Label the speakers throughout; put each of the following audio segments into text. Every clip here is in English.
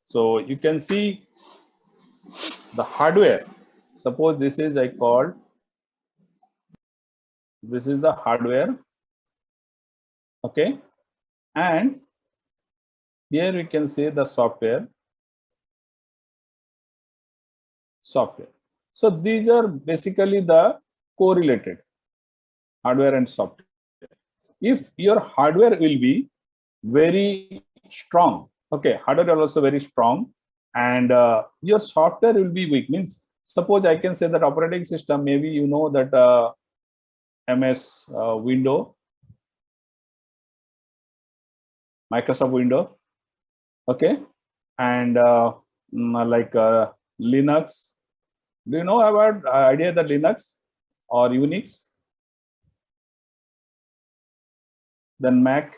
Speaker 1: So you can see the hardware. Suppose this is this is the hardware, okay, and here we can see the software. So these are basically the correlated hardware and software. If your hardware will be very strong, okay, hardware are also very strong, and your software will be weak. Means suppose I can say that operating system, maybe you know that MS Windows, Microsoft Windows, okay, and like Linux. Do you know about idea that Linux or Unix? Then Mac,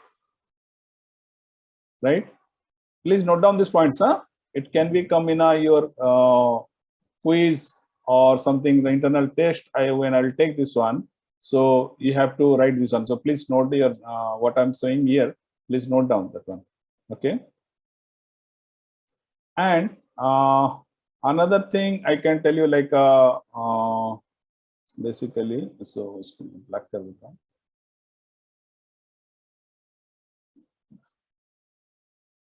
Speaker 1: right? Please note down these points. It can be come in your quiz or something, the internal test. When I'll take this one, so you have to write this one. So please note your what I'm saying here. Please note down that one. Okay. And another thing I can tell you, like basically, so black color.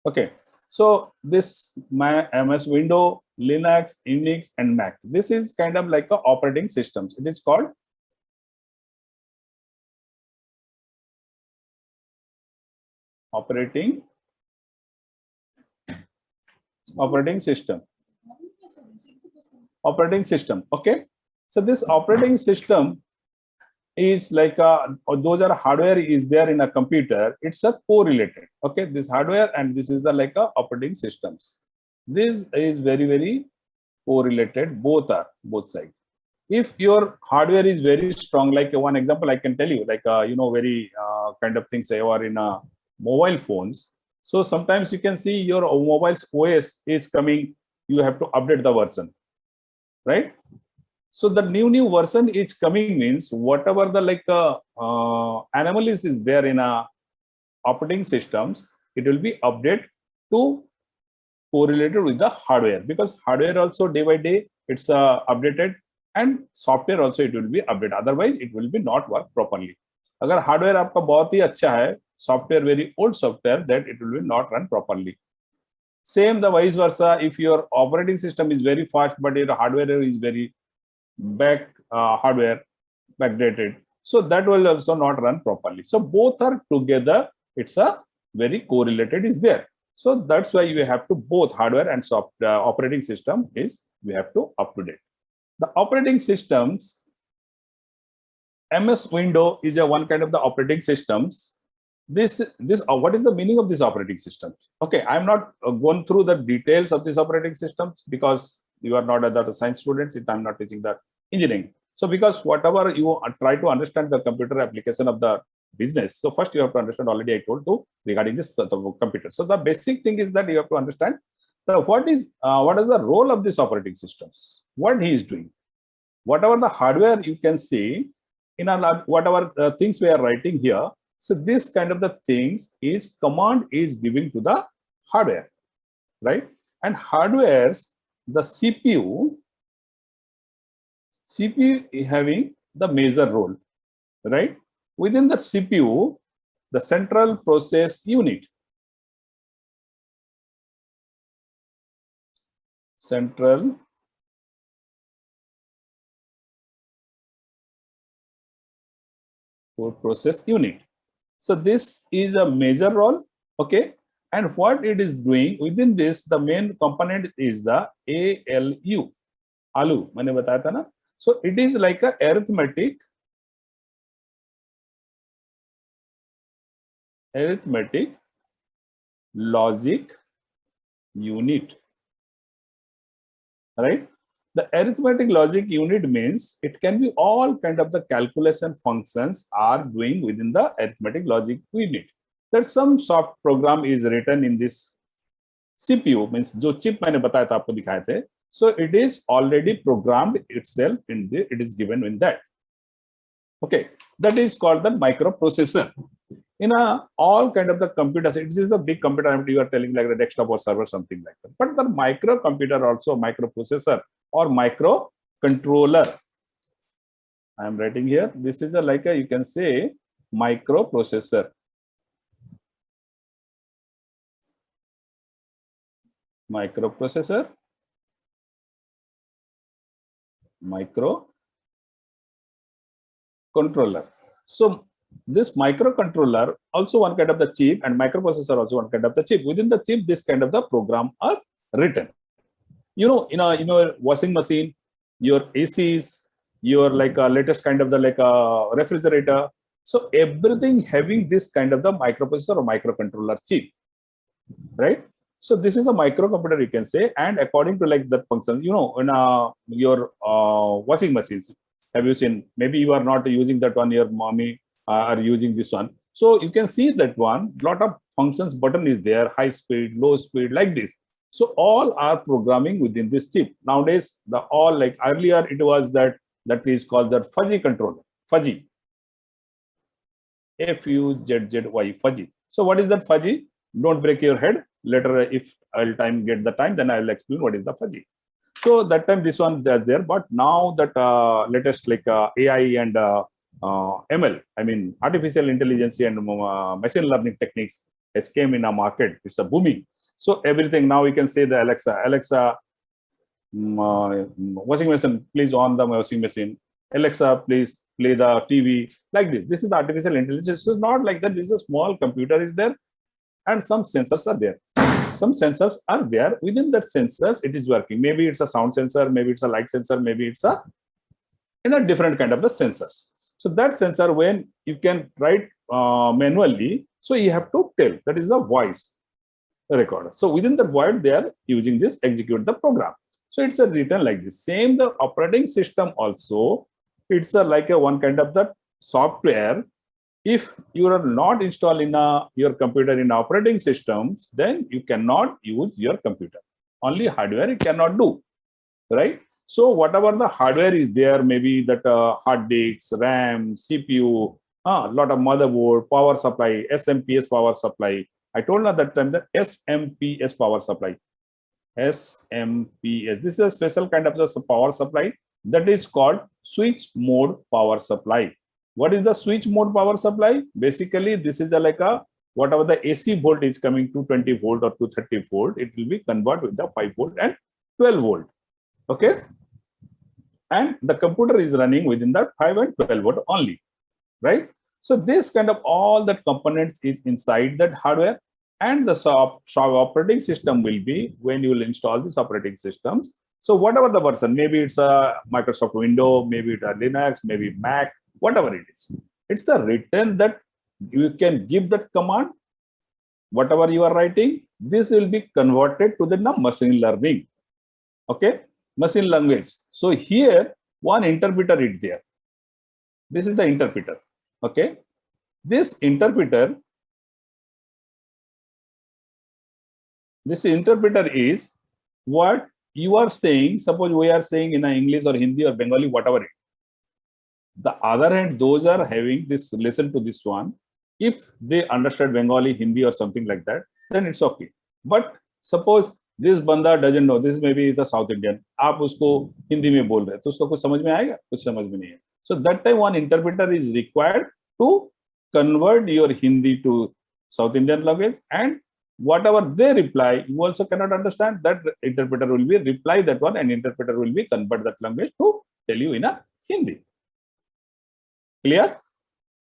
Speaker 1: Okay, so this my MS Windows, Linux, Unix, and Mac. This is kind of like a operating systems. It is called operating system. Operating system. Okay, so this operating system is like those are hardware is there in a computer. It's a correlated. Okay, this hardware and this is the like a operating systems. This is very correlated. Both sides. If your hardware is very strong, like one example I can tell you, like very kind of things are in mobile phones. So sometimes you can see your mobile's OS is coming. You have to update the version, right? So the new version is coming means whatever the like anomalies is there in operating systems, it will be updated to correlated with the hardware, because hardware also day by day it's updated, and software also it will be updated. Otherwise it will be not work properly. अगर hardware आपका बहुत ही अच्छा है, software very old software, that it will be not run properly. Same the vice versa. If your operating system is very fast but your hardware is very backdated, so that will also not run properly. So both are together, it's a very correlated is there. So that's why you have to both hardware and operating system is we have to up to date. The operating systems, MS Windows is a one kind of the operating systems. This what is the meaning of this operating system? Okay, I'm not going through the details of this operating systems because you are not a data science students. I'm not teaching that engineering. So because whatever you try to understand the computer application of the business, so first you have to understand, already I told you regarding this the computer. So the basic thing is that you have to understand what is the role of this operating systems, what he is doing. Whatever the hardware you can see in whatever things we are writing here. So this kind of the things is command is giving to the hardware, right? And hardware's the CPU is having the major role, right? Within the CPU, the central process unit. Central process unit. So this is a major role, okay? And what it is doing within this, the main component is the ALU. ALU, मैंने बताया था ना? So it is like a arithmetic logic unit, right? The arithmetic logic unit means it can be all kind of the calculation functions are doing within the arithmetic logic unit. That some soft program is written in this CPU, means जो chip मैंने बताया था आपको दिखाए थे. So it is already programmed itself in the, it is given in that. Okay, that is called the microprocessor. in all kind of the computers. It is a big computer you are telling, like the desktop or server, something like that. But the microcomputer also, microprocessor or microcontroller. I am writing here. This is like a, you can say, microprocessor. Microprocessor, microcontroller. So this microcontroller also one kind of the chip, and microprocessor also one kind of the chip. Within the chip, this kind of the program are written. In a washing machine, your ACs, your like a latest kind of the like a refrigerator. So everything having this kind of the microprocessor or microcontroller chip, right? So this is a microcomputer, you can say, and according to like that function, in your washing machines, have you seen? Maybe you are not using that one. Your mommy are using this one. So you can see that one. Lot of functions button is there, high speed, low speed, like this. So all are programming within this chip. Nowadays, the all like earlier it was that is called that fuzzy controller. Fuzzy. Fuzzy. Fuzzy. So what is that fuzzy? Don't break your head. Later, if I'll get the time, then I will explain what is the fuzzy. So that time this one there, but now that latest like AI and ML, I mean artificial intelligence and machine learning techniques has came in a market. It's a booming. So everything now we can say the Alexa, washing machine, please on the washing machine. Alexa, please play the TV, like this. This is the artificial intelligence. It's not like that. This is a small computer is there, and some sensors are there. Some sensors are there. Within that sensors, it is working. Maybe it's a sound sensor, maybe it's a light sensor, maybe it's a different kind of the sensors. So that sensor, when you can write manually, so you have to tell, that is a voice recorder. So within the void, they are using this execute the program. So it's a written like this. Same the operating system also, it's a like a one kind of the software. If you are not installed in your computer in operating systems, then you cannot use your computer. Only hardware you cannot do, right? So whatever the hardware is there, maybe that hard disks, RAM, CPU, a lot of motherboard, power supply, SMPS power supply. I told you at that time that SMPS power supply. SMPS. This is a special kind of the power supply that is called switch mode power supply. What is the switch mode power supply? Basically, this is like a whatever the AC volt is coming to 20 volt or to 30 volt, it will be converted with the 5 volt and 12 volt. Okay. And the computer is running within that 5 and 12 volt only, right? So this kind of all that components is inside that hardware, and the operating system will be when you will install these operating systems. So whatever the version, maybe it's a Microsoft Windows, maybe it's a Linux, maybe Mac, whatever it is. It's a written that you can give that command, whatever you are writing, this will be converted to the machine learning. Okay, machine language. So here one interpreter is there. This is the interpreter. Okay, this interpreter is what you are saying. Suppose we are saying in English or Hindi or Bengali, whatever it is. The other hand, those are having this, listen to this one. If they understand Bengali, Hindi or something like that, then it's okay. But suppose this banda doesn't know, this maybe is a South Indian, आप उसको हिंदी में बोल रहे, तो उसको कुछ समझ में आएगा? कुछ समझ में नहीं है. So that time one interpreter is required to convert your Hindi to South Indian language, and whatever they reply, you also cannot understand. That interpreter will be reply that one, and interpreter will be convert that language to tell you in a Hindi. Clear?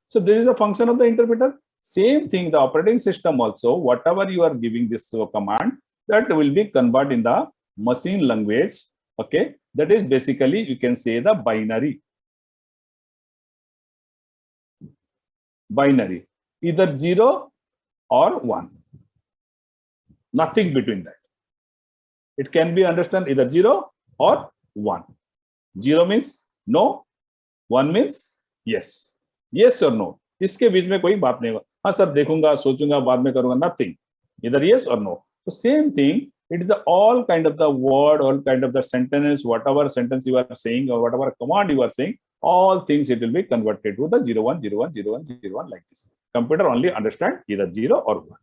Speaker 1: So this is a function of the interpreter. Same thing, the operating system also, whatever you are giving this command, that will be converted in the machine language. Okay, that is basically, you can say, the binary. Binary, either 0 or 1. Nothing between that. It can be understood either 0 or 1. 0 means no, 1 means yes. Yes or no. इसके बीच में कोई बात नहीं होगा. हाँ sir देखूंगा, सोचूंगा, बाद में करूंगा. Nothing. Either yes or no. So same thing. It is all kind of the word, all kind of the sentence, whatever sentence you are saying or whatever command you are saying, all things it will be converted to the 0 1 0 1 0 1 0 1 like this. Computer only understand either 0 or 1.